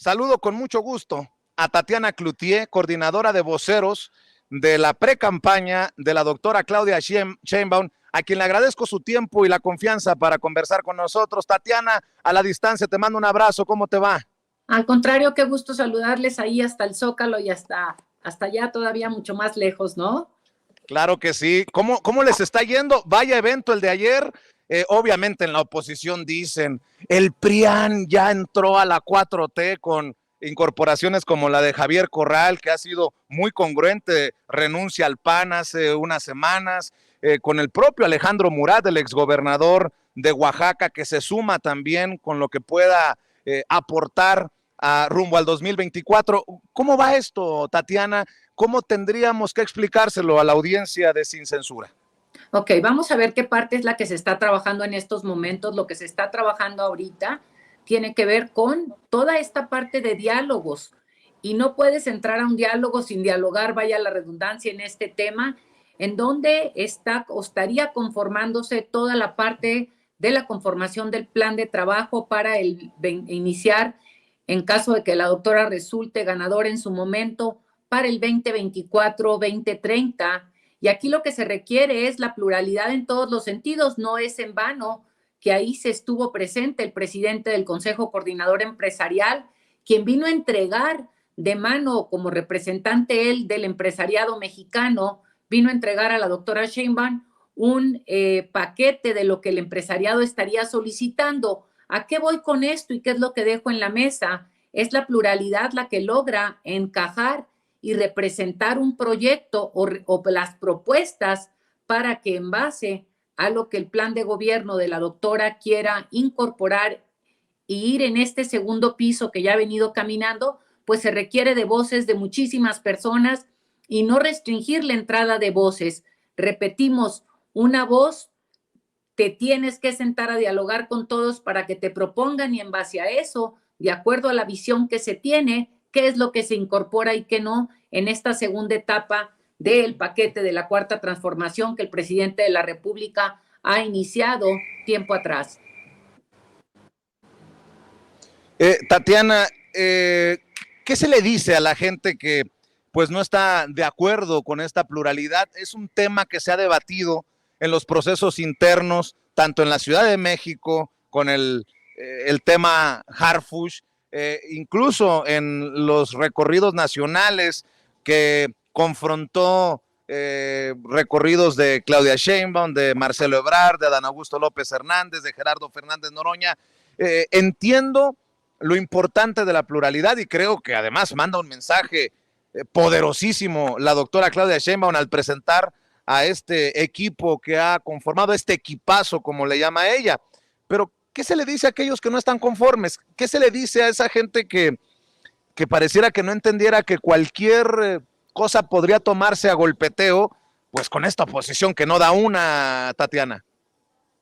Saludo con mucho gusto a Tatiana Cloutier, coordinadora de voceros de la pre-campaña de la doctora Claudia Sheinbaum, a quien le agradezco su tiempo y la confianza para conversar con nosotros. Tatiana, a la distancia te mando un abrazo, ¿cómo te va? Al contrario, qué gusto saludarles ahí hasta el Zócalo y hasta allá todavía mucho más lejos, ¿no? Claro que sí. ¿Cómo les está yendo? Vaya evento el de ayer. Obviamente en la oposición dicen, el PRIAN ya entró a la 4T con incorporaciones como la de Javier Corral, que ha sido muy congruente, renuncia al PAN hace unas semanas, con el propio Alejandro Murat, el exgobernador de Oaxaca, que se suma también con lo que pueda aportar rumbo al 2024. ¿Cómo va esto, Tatiana? ¿Cómo tendríamos que explicárselo a la audiencia de Sin Censura? Ok, vamos a ver qué parte es la que se está trabajando en estos momentos. Lo que se está trabajando ahorita tiene que ver con toda esta parte de diálogos. Y no puedes entrar a un diálogo sin dialogar, vaya la redundancia en este tema, en donde está o estaría conformándose toda la parte de la conformación del plan de trabajo para iniciar, en caso de que la doctora resulte ganadora en su momento, para el 2024-2030. Y aquí lo que se requiere es la pluralidad en todos los sentidos. No es en vano que ahí se estuvo presente el presidente del Consejo Coordinador Empresarial, quien vino a entregar de mano como representante él del empresariado mexicano, vino a entregar a la doctora Sheinbaum un paquete de lo que el empresariado estaría solicitando. ¿A qué voy con esto y qué es lo que dejo en la mesa? Es la pluralidad la que logra encajar y representar un proyecto o las propuestas para que en base a lo que el plan de gobierno de la doctora quiera incorporar y ir en este segundo piso que ya ha venido caminando, pues se requiere de voces de muchísimas personas y no restringir la entrada de voces. Repetimos, una voz, te tienes que sentar a dialogar con todos para que te propongan y en base a eso, de acuerdo a la visión que se tiene, qué es lo que se incorpora y qué no en esta segunda etapa del paquete de la cuarta transformación que el presidente de la República ha iniciado tiempo atrás. Tatiana, ¿qué se le dice a la gente que pues no está de acuerdo con esta pluralidad? Es un tema que se ha debatido en los procesos internos, tanto en la Ciudad de México, con el tema Harfush, incluso en los recorridos nacionales que confrontó recorridos de Claudia Sheinbaum, de Marcelo Ebrard, de Adán Augusto López Hernández, de Gerardo Fernández Noroña. Entiendo lo importante de la pluralidad y creo que además manda un mensaje poderosísimo la doctora Claudia Sheinbaum al presentar a este equipo que ha conformado, este equipazo, como le llama ella. Pero, ¿qué se le dice a aquellos que no están conformes? ¿Qué se le dice a esa gente que pareciera que no entendiera que cualquier cosa podría tomarse a golpeteo, pues con esta oposición que no da una, Tatiana?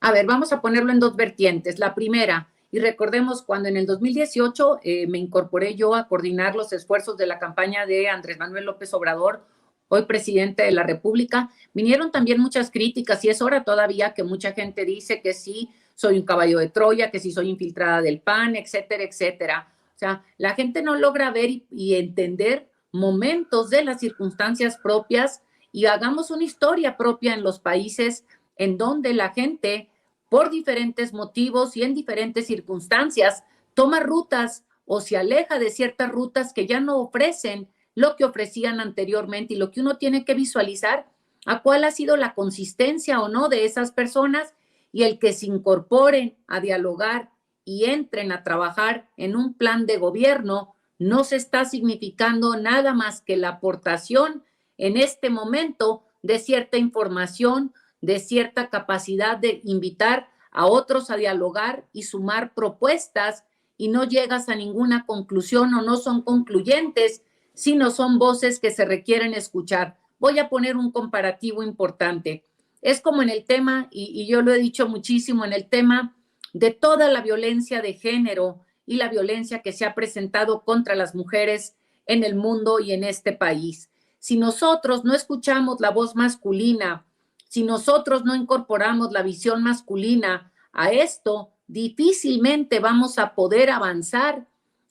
A ver, vamos a ponerlo en dos vertientes. La primera, y recordemos cuando en el 2018 me incorporé yo a coordinar los esfuerzos de la campaña de Andrés Manuel López Obrador, hoy presidente de la República, vinieron también muchas críticas y es hora todavía que mucha gente dice que sí, soy un caballo de Troya, que sí soy infiltrada del PAN, etcétera, etcétera. O sea, la gente no logra ver y entender momentos de las circunstancias propias y hagamos una historia propia en los países en donde la gente, por diferentes motivos y en diferentes circunstancias, toma rutas o se aleja de ciertas rutas que ya no ofrecen lo que ofrecían anteriormente y lo que uno tiene que visualizar a cuál ha sido la consistencia o no de esas personas y el que se incorporen a dialogar y entren a trabajar en un plan de gobierno no se está significando nada más que la aportación en este momento de cierta información, de cierta capacidad de invitar a otros a dialogar y sumar propuestas y no llegas a ninguna conclusión o no son concluyentes, sino son voces que se requieren escuchar. Voy a poner un comparativo importante. Es como en el tema, y yo lo he dicho muchísimo, en el tema de toda la violencia de género y la violencia que se ha presentado contra las mujeres en el mundo y en este país. Si nosotros no escuchamos la voz masculina, si nosotros no incorporamos la visión masculina a esto, difícilmente vamos a poder avanzar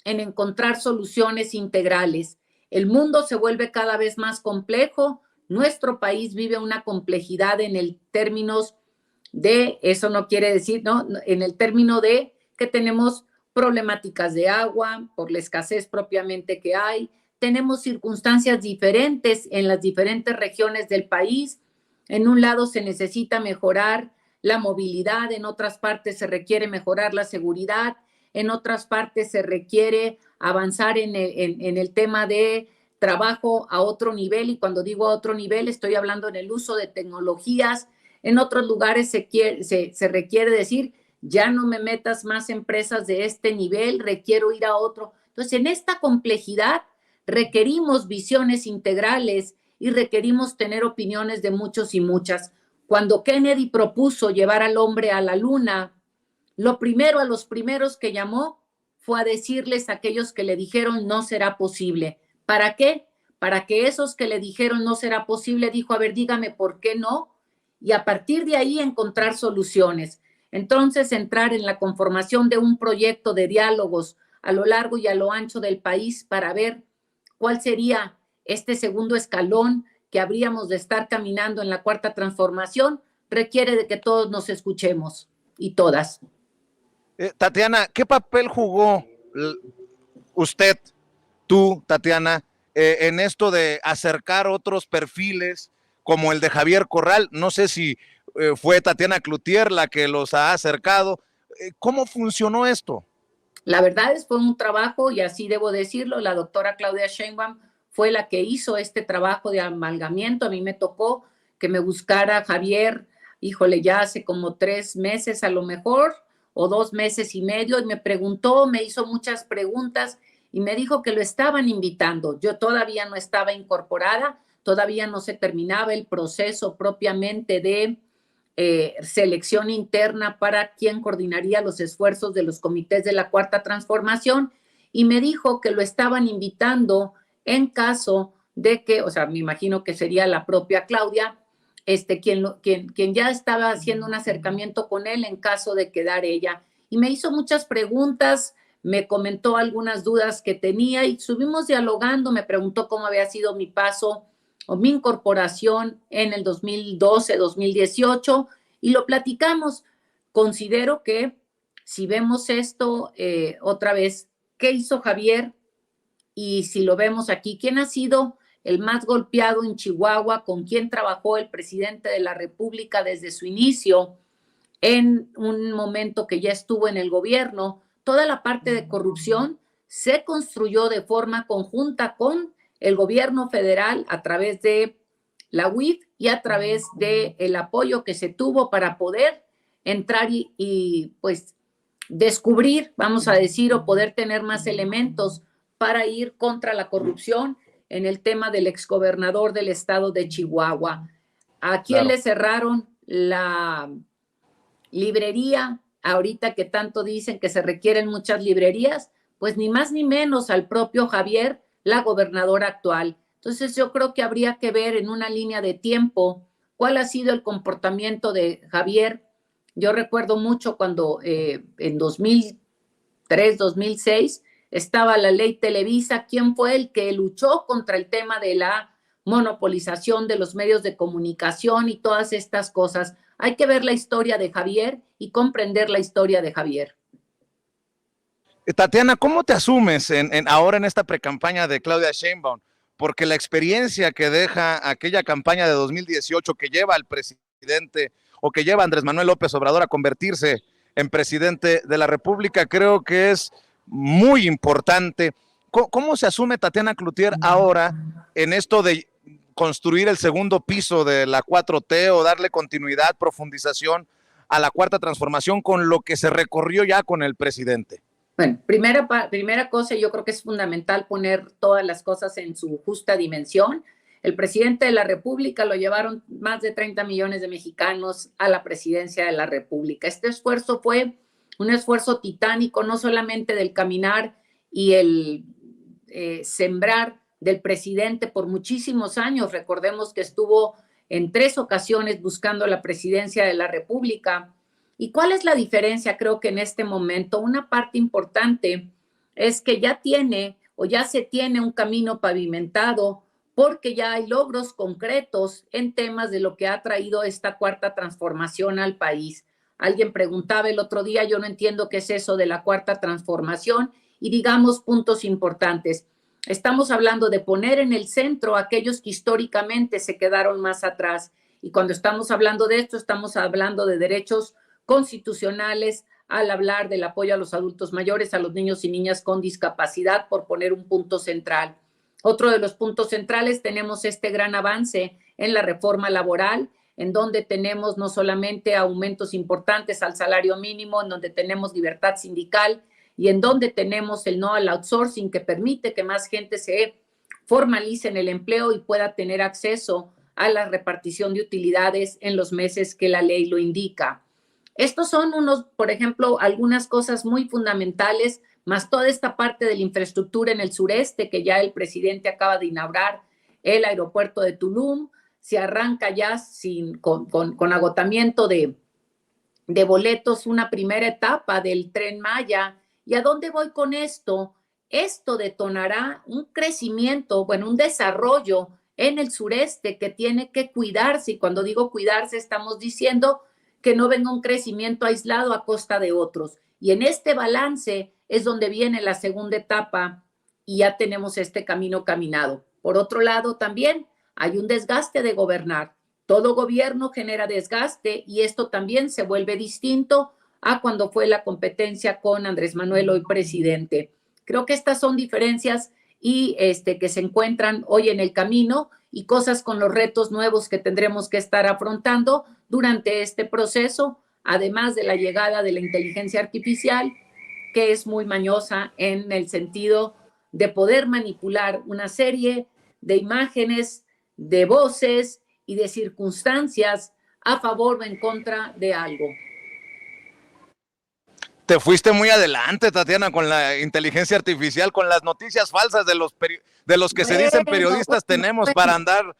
en encontrar soluciones integrales. El mundo se vuelve cada vez más complejo. Nuestro país vive una complejidad en el términos de, eso no quiere decir, ¿no? En el término de que tenemos problemáticas de agua por la escasez propiamente que hay, tenemos circunstancias diferentes en las diferentes regiones del país. En un lado se necesita mejorar la movilidad, en otras partes se requiere mejorar la seguridad, en otras partes se requiere avanzar en el tema de trabajo a otro nivel, y cuando digo a otro nivel estoy hablando en el uso de tecnologías. En otros lugares se requiere decir, ya no me metas más empresas de este nivel, requiero ir a otro. Entonces, en esta complejidad requerimos visiones integrales y requerimos tener opiniones de muchos y muchas. Cuando Kennedy propuso llevar al hombre a la luna, a los primeros que llamó fue a decirles a aquellos que le dijeron no será posible. ¿Para qué? Para que esos que le dijeron no será posible, dijo, a ver, dígame por qué no, y a partir de ahí encontrar soluciones. Entonces, entrar en la conformación de un proyecto de diálogos a lo largo y a lo ancho del país para ver cuál sería este segundo escalón que habríamos de estar caminando en la cuarta transformación, requiere de que todos nos escuchemos y todas. Tatiana, ¿qué papel jugó usted, tú, Tatiana, en esto de acercar otros perfiles como el de Javier Corral? No sé si fue Tatiana Cloutier la que los ha acercado. ¿Cómo funcionó esto? La verdad es que fue un trabajo, y así debo decirlo, la doctora Claudia Sheinbaum fue la que hizo este trabajo de amalgamiento. A mí me tocó que me buscara Javier, híjole, ya hace como 3 meses a lo mejor, o 2 meses y medio, y me preguntó, me hizo muchas preguntas y me dijo que lo estaban invitando. Yo todavía no estaba incorporada, todavía no se terminaba el proceso propiamente de selección interna para quien coordinaría los esfuerzos de los comités de la Cuarta Transformación, y me dijo que lo estaban invitando en caso de que, o sea, me imagino que sería la propia Claudia, quien ya estaba haciendo un acercamiento con él en caso de quedar ella. Y me hizo muchas preguntas, me comentó algunas dudas que tenía y subimos dialogando, me preguntó cómo había sido mi paso o mi incorporación en el 2012-2018 y lo platicamos. Considero que si vemos esto otra vez, ¿qué hizo Javier? Y si lo vemos aquí, ¿quién ha sido el más golpeado en Chihuahua? ¿Con quién trabajó el presidente de la República desde su inicio? En un momento que ya estuvo en el gobierno, toda la parte de corrupción se construyó de forma conjunta con el gobierno federal a través de la UIF y a través del apoyo que se tuvo para poder entrar y pues descubrir, vamos a decir, o poder tener más elementos para ir contra la corrupción en el tema del exgobernador del estado de Chihuahua. ¿A quién le cerraron la librería? Ahorita que tanto dicen que se requieren muchas librerías, pues ni más ni menos al propio Javier, la gobernadora actual. Entonces yo creo que habría que ver en una línea de tiempo cuál ha sido el comportamiento de Javier. Yo recuerdo mucho cuando en 2003, 2006 estaba la ley Televisa, quién fue el que luchó contra el tema de la monopolización de los medios de comunicación y todas estas cosas. Hay que ver la historia de Javier y comprender la historia de Javier. Tatiana, ¿cómo te asumes ahora en esta precampaña de Claudia Sheinbaum? Porque la experiencia que deja aquella campaña de 2018 que lleva al presidente o que lleva a Andrés Manuel López Obrador a convertirse en presidente de la República, creo que es muy importante. ¿Cómo se asume Tatiana Cloutier ahora en esto de construir el segundo piso de la 4T o darle continuidad, profundización a la cuarta transformación con lo que se recorrió ya con el presidente? Bueno, primera cosa, yo creo que es fundamental poner todas las cosas en su justa dimensión. El presidente de la República lo llevaron más de 30 millones de mexicanos a la presidencia de la República. Este esfuerzo fue un esfuerzo titánico, no solamente del caminar y el sembrar del presidente por muchísimos años. Recordemos que estuvo en 3 ocasiones buscando la presidencia de la República. ¿Y cuál es la diferencia? Creo que en este momento una parte importante es que ya tiene o ya se tiene un camino pavimentado porque ya hay logros concretos en temas de lo que ha traído esta cuarta transformación al país. Alguien preguntaba el otro día, yo no entiendo qué es eso de la cuarta transformación, y digamos puntos importantes. Estamos hablando de poner en el centro a aquellos que históricamente se quedaron más atrás. Y cuando estamos hablando de esto, estamos hablando de derechos constitucionales, al hablar del apoyo a los adultos mayores, a los niños y niñas con discapacidad, por poner un punto central. Otro de los puntos centrales, tenemos este gran avance en la reforma laboral, en donde tenemos no solamente aumentos importantes al salario mínimo, en donde tenemos libertad sindical y en donde tenemos el no al outsourcing, que permite que más gente se formalice en el empleo y pueda tener acceso a la repartición de utilidades en los meses que la ley lo indica. Estos son por ejemplo, algunas cosas muy fundamentales, más toda esta parte de la infraestructura en el sureste, que ya el presidente acaba de inaugurar el aeropuerto de Tulum, se arranca ya con agotamiento de boletos una primera etapa del Tren Maya. ¿Y a dónde voy con esto? Esto detonará un crecimiento, un desarrollo en el sureste que tiene que cuidarse, y cuando digo cuidarse estamos diciendo que no venga un crecimiento aislado a costa de otros. Y en este balance es donde viene la segunda etapa y ya tenemos este camino caminado. Por otro lado, también hay un desgaste de gobernar. Todo gobierno genera desgaste y esto también se vuelve distinto a cuando fue la competencia con Andrés Manuel, hoy presidente. Creo que estas son diferencias y que se encuentran hoy en el camino, y cosas con los retos nuevos que tendremos que estar afrontando durante este proceso, además de la llegada de la inteligencia artificial, que es muy mañosa en el sentido de poder manipular una serie de imágenes, de voces y de circunstancias a favor o en contra de algo. Te fuiste muy adelante, Tatiana, con la inteligencia artificial, con las noticias falsas de los que se dicen periodistas tenemos para andar.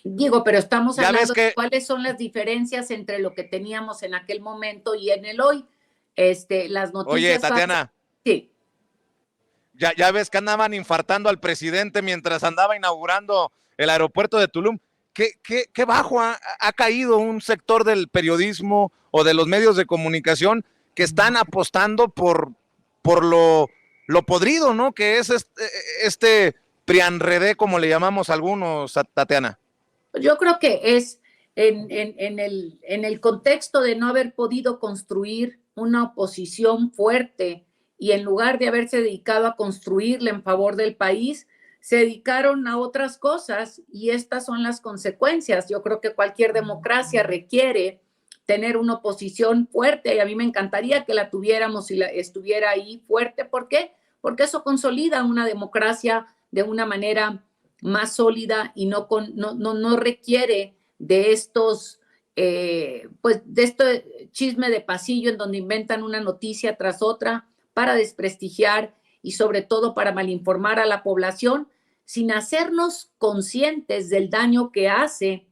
Digo, pero estamos hablando de cuáles son las diferencias entre lo que teníamos en aquel momento y en el hoy. Las noticias. Oye, Tatiana. Sí. Ya ves que andaban infartando al presidente mientras andaba inaugurando el aeropuerto de Tulum. ¿Qué bajo ha caído un sector del periodismo o de los medios de comunicación que están apostando por lo podrido, ¿no? Que es este prianredé, como le llamamos algunos, Tatiana. Yo creo que es en el contexto de no haber podido construir una oposición fuerte, y en lugar de haberse dedicado a construirla en favor del país, se dedicaron a otras cosas, y estas son las consecuencias. Yo creo que cualquier democracia requiere tener una oposición fuerte, y a mí me encantaría que la tuviéramos y estuviera ahí fuerte. ¿Por qué? Porque eso consolida una democracia de una manera más sólida y no requiere de estos, de este chisme de pasillo en donde inventan una noticia tras otra para desprestigiar y sobre todo para malinformar a la población sin hacernos conscientes del daño que hace.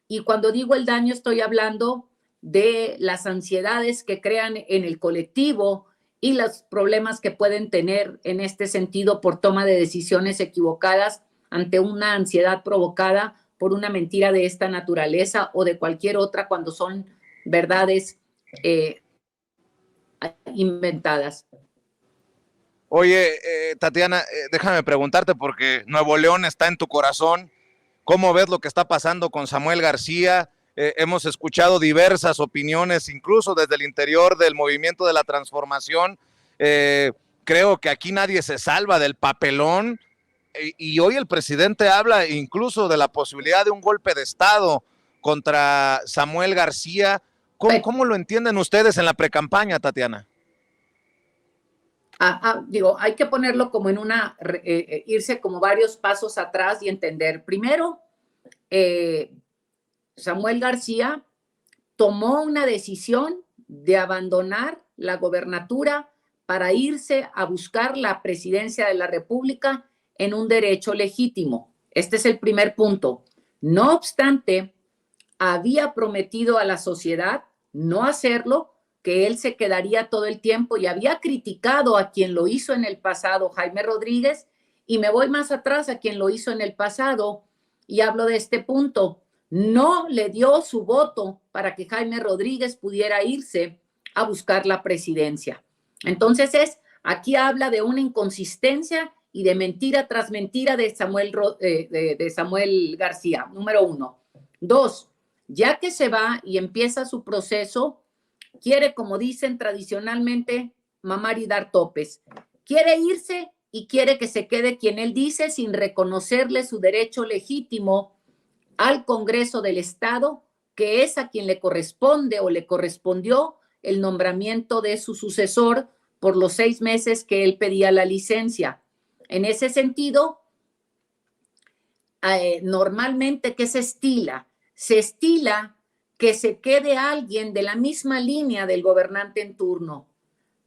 Y cuando digo el daño, estoy hablando de las ansiedades que crean en el colectivo y los problemas que pueden tener en este sentido por toma de decisiones equivocadas ante una ansiedad provocada por una mentira de esta naturaleza o de cualquier otra, cuando son verdades inventadas. Oye, Tatiana, déjame preguntarte, porque Nuevo León está en tu corazón. ¿Cómo ves lo que está pasando con Samuel García? Hemos escuchado diversas opiniones, incluso desde el interior del movimiento de la transformación. Creo que aquí nadie se salva del papelón. Y hoy el presidente habla incluso de la posibilidad de un golpe de Estado contra Samuel García. ¿Cómo lo entienden ustedes en la precampaña, Tatiana? Digo, hay que ponerlo como en irse como varios pasos atrás y entender. Primero, Samuel García tomó una decisión de abandonar la gobernatura para irse a buscar la presidencia de la República en un derecho legítimo. Este es el primer punto. No obstante, había prometido a la sociedad no hacerlo que él se quedaría todo el tiempo y había criticado a quien lo hizo en el pasado, Jaime Rodríguez, y me voy más atrás a quien lo hizo en el pasado y hablo de este punto. No le dio su voto para que Jaime Rodríguez pudiera irse a buscar la presidencia. Entonces aquí habla de una inconsistencia y de mentira tras mentira de Samuel García, número 1. 2, ya que se va y empieza su proceso, quiere, como dicen tradicionalmente, mamar y dar topes. Quiere irse y quiere que se quede quien él dice sin reconocerle su derecho legítimo al Congreso del Estado, que es a quien le corresponde o le correspondió el nombramiento de su sucesor por los 6 meses que él pedía la licencia. En ese sentido, normalmente, ¿qué se estila? Se estila que se quede alguien de la misma línea del gobernante en turno.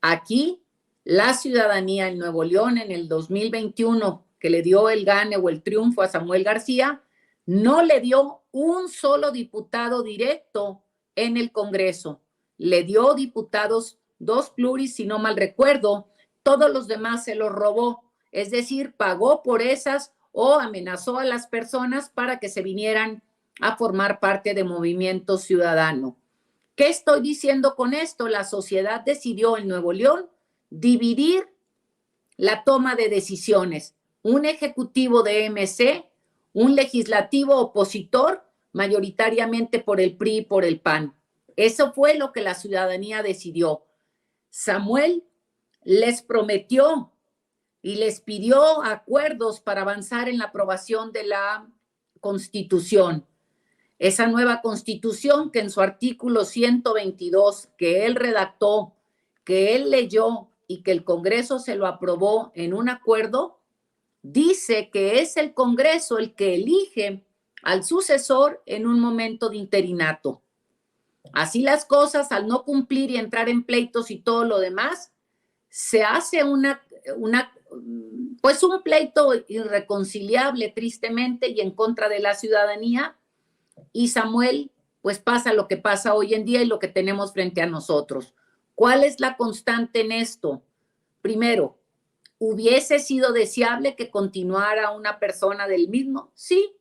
Aquí, la ciudadanía en Nuevo León en el 2021, que le dio el gane o el triunfo a Samuel García, no le dio un solo diputado directo en el Congreso. Le dio diputados, 2 pluris, si no mal recuerdo, todos los demás se los robó. Es decir, pagó por esas o amenazó a las personas para que se vinieran a formar parte de Movimiento Ciudadano. ¿Qué estoy diciendo con esto? La sociedad decidió en Nuevo León dividir la toma de decisiones. Un ejecutivo de MC, un legislativo opositor, mayoritariamente por el PRI y por el PAN. Eso fue lo que la ciudadanía decidió. Samuel les prometió y les pidió acuerdos para avanzar en la aprobación de la Constitución. Esa nueva Constitución que en su artículo 122, que él redactó, que él leyó y que el Congreso se lo aprobó en un acuerdo, dice que es el Congreso el que elige al sucesor en un momento de interinato. Así las cosas, al no cumplir y entrar en pleitos y todo lo demás, se hace pues un pleito irreconciliable, tristemente, y en contra de la ciudadanía, y Samuel, pues pasa lo que pasa hoy en día y lo que tenemos frente a nosotros. ¿Cuál es la constante en esto? Primero, ¿hubiese sido deseable que continuara una persona del mismo? Sí.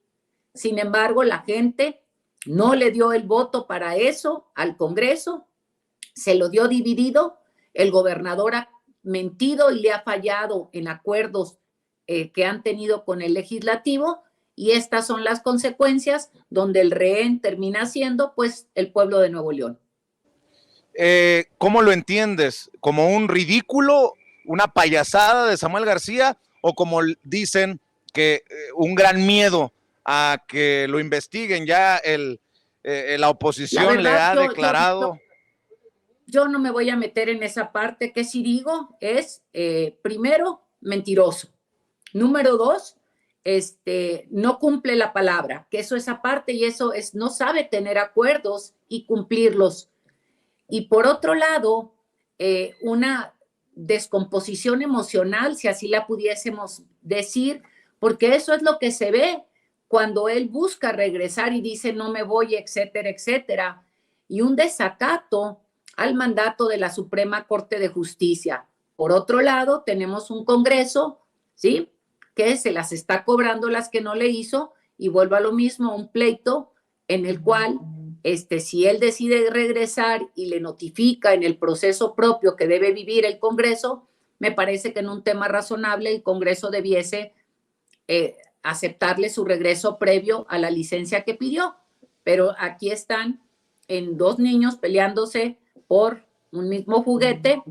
Sin embargo, la gente no le dio el voto para eso al Congreso, se lo dio dividido, el gobernador ha mentido y le ha fallado en acuerdos que han tenido con el legislativo, y estas son las consecuencias donde el rehén termina siendo pues el pueblo de Nuevo León. ¿Cómo lo entiendes? ¿Como un ridículo, una payasada de Samuel García, o como dicen que un gran miedo a que lo investiguen? Ya la oposición le ha declarado... Yo no me voy a meter en esa parte, que si digo es, primero, mentiroso. Número 2, no cumple la palabra, que eso es aparte, y eso es, no sabe tener acuerdos y cumplirlos. Y por otro lado, una descomposición emocional, si así la pudiésemos decir, porque eso es lo que se ve cuando él busca regresar y dice no me voy, etcétera, etcétera, y un desacato al mandato de la Suprema Corte de Justicia. Por otro lado, tenemos un Congreso, ¿sí?, que se las está cobrando las que no le hizo, y vuelvo a lo mismo, un pleito en el cual si él decide regresar y le notifica en el proceso propio que debe vivir el Congreso, me parece que en un tema razonable el Congreso debiese aceptarle su regreso previo a la licencia que pidió. Pero aquí están en 2 niños peleándose por un mismo juguete,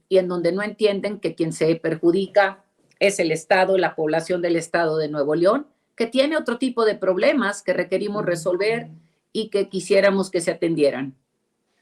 y en donde no entienden que quien se perjudica es el Estado, la población del Estado de Nuevo León, que tiene otro tipo de problemas que requerimos resolver y que quisiéramos que se atendieran.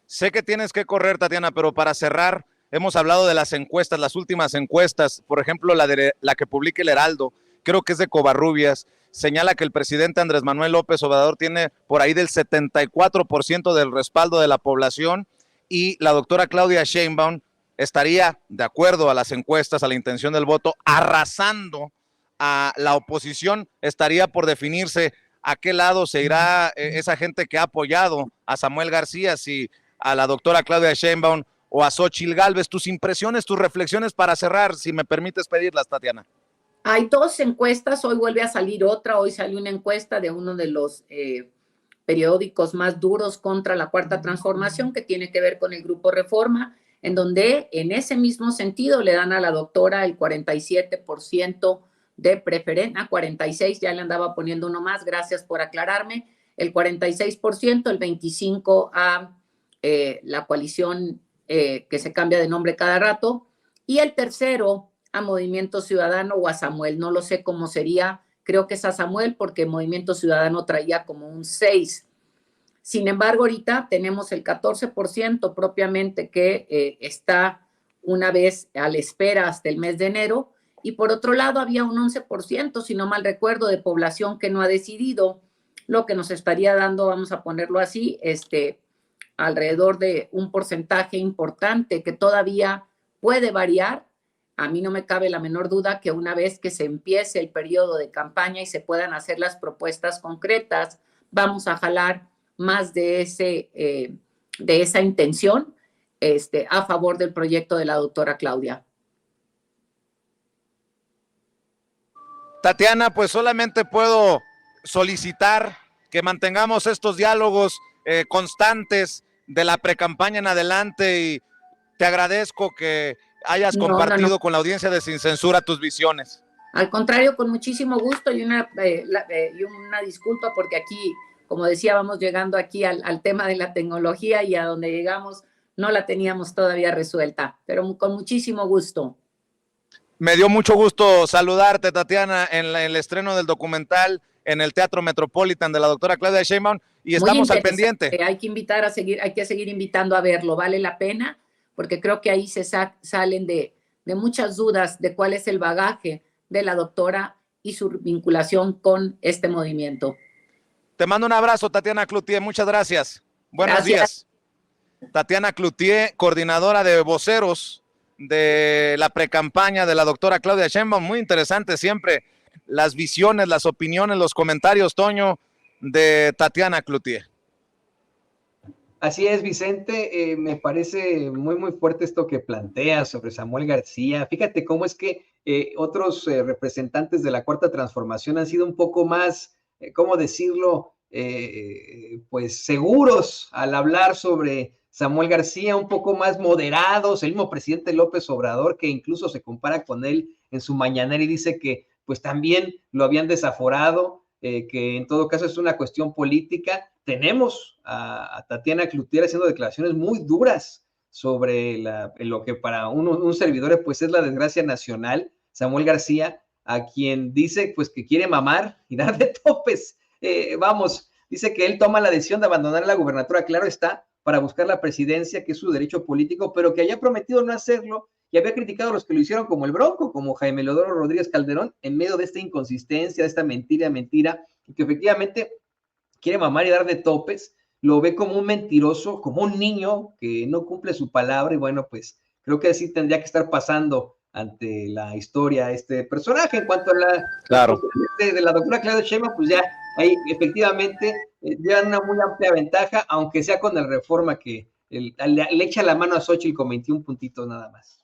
Sé que tienes que correr, Tatiana, pero para cerrar, hemos hablado de las encuestas, las últimas encuestas, por ejemplo, la que publica el Heraldo, creo que es de Covarrubias, señala que el presidente Andrés Manuel López Obrador tiene por ahí del 74% del respaldo de la población, y la doctora Claudia Sheinbaum estaría, de acuerdo a las encuestas, a la intención del voto, arrasando a la oposición. Estaría por definirse a qué lado se irá esa gente que ha apoyado a Samuel García, si a la doctora Claudia Sheinbaum o a Xóchitl Gálvez. Tus impresiones, tus reflexiones para cerrar, si me permites pedirlas, Tatiana. Hay dos encuestas, hoy vuelve a salir otra, hoy salió una encuesta de uno de los periódicos más duros contra la Cuarta Transformación, que tiene que ver con el Grupo Reforma, en donde en ese mismo sentido le dan a la doctora el 47% de preferencia, 46%, ya le andaba poniendo uno más, gracias por aclararme, el 46%, el 25% a la coalición que se cambia de nombre cada rato, y el tercero a Movimiento Ciudadano o a Samuel, no lo sé cómo sería, creo que es a Samuel porque Movimiento Ciudadano traía como un 6%. Sin embargo, ahorita tenemos el 14% propiamente que está una vez a la espera hasta el mes de enero, y por otro lado había un 11%, si no mal recuerdo, de población que no ha decidido, lo que nos estaría dando, vamos a ponerlo así, alrededor de un porcentaje importante que todavía puede variar. A mí no me cabe la menor duda que una vez que se empiece el periodo de campaña y se puedan hacer las propuestas concretas, vamos a jalar más de esa intención a favor del proyecto de la doctora Claudia. Tatiana, pues solamente puedo solicitar que mantengamos estos diálogos constantes de la precampaña en adelante, y te agradezco que hayas compartido con la audiencia de Sin Censura tus visiones. Al contrario, con muchísimo gusto, y una disculpa porque aquí, como decía, vamos llegando aquí al tema de la tecnología, y a donde llegamos no la teníamos todavía resuelta, pero con muchísimo gusto. Me dio mucho gusto saludarte, Tatiana, en el estreno del documental en el Teatro Metropolitan de la doctora Claudia Sheinbaum, y estamos al pendiente. Hay que seguir invitando a verlo, vale la pena, porque creo que ahí se salen de muchas dudas de cuál es el bagaje de la doctora y su vinculación con este movimiento. Te mando un abrazo, Tatiana Cloutier, muchas gracias. Buenos días. Tatiana Cloutier, coordinadora de voceros de la precampaña de la doctora Claudia Sheinbaum. Muy interesante siempre las visiones, las opiniones, los comentarios, Toño, de Tatiana Cloutier. Así es, Vicente, me parece muy, muy fuerte esto que planteas sobre Samuel García. Fíjate cómo es que otros representantes de la Cuarta Transformación han sido un poco más, ¿cómo decirlo? Pues seguros al hablar sobre Samuel García, un poco más moderados. El mismo presidente López Obrador, que incluso se compara con él en su mañanera y dice que pues también lo habían desaforado, que en todo caso es una cuestión política. Tenemos a Tatiana Cloutier haciendo declaraciones muy duras sobre lo que para un servidor pues es la desgracia nacional. Samuel García, a quien dice pues que quiere mamar y dar de topes. Dice que él toma la decisión de abandonar la gubernatura, claro está, para buscar la presidencia, que es su derecho político, pero que haya prometido no hacerlo, y había criticado a los que lo hicieron, como el Bronco, como Jaime Leodoro Rodríguez Calderón, en medio de esta inconsistencia, de esta mentira, y que efectivamente quiere mamar y dar de topes. Lo ve como un mentiroso, como un niño que no cumple su palabra, y bueno, pues creo que así tendría que estar pasando ante la historia este personaje. En cuanto a de la doctora Claudia Sheinbaum, pues ya ahí efectivamente llevan una muy amplia ventaja, aunque sea con el Reforma que le echa la mano a Xóchitl con 21 puntitos nada más.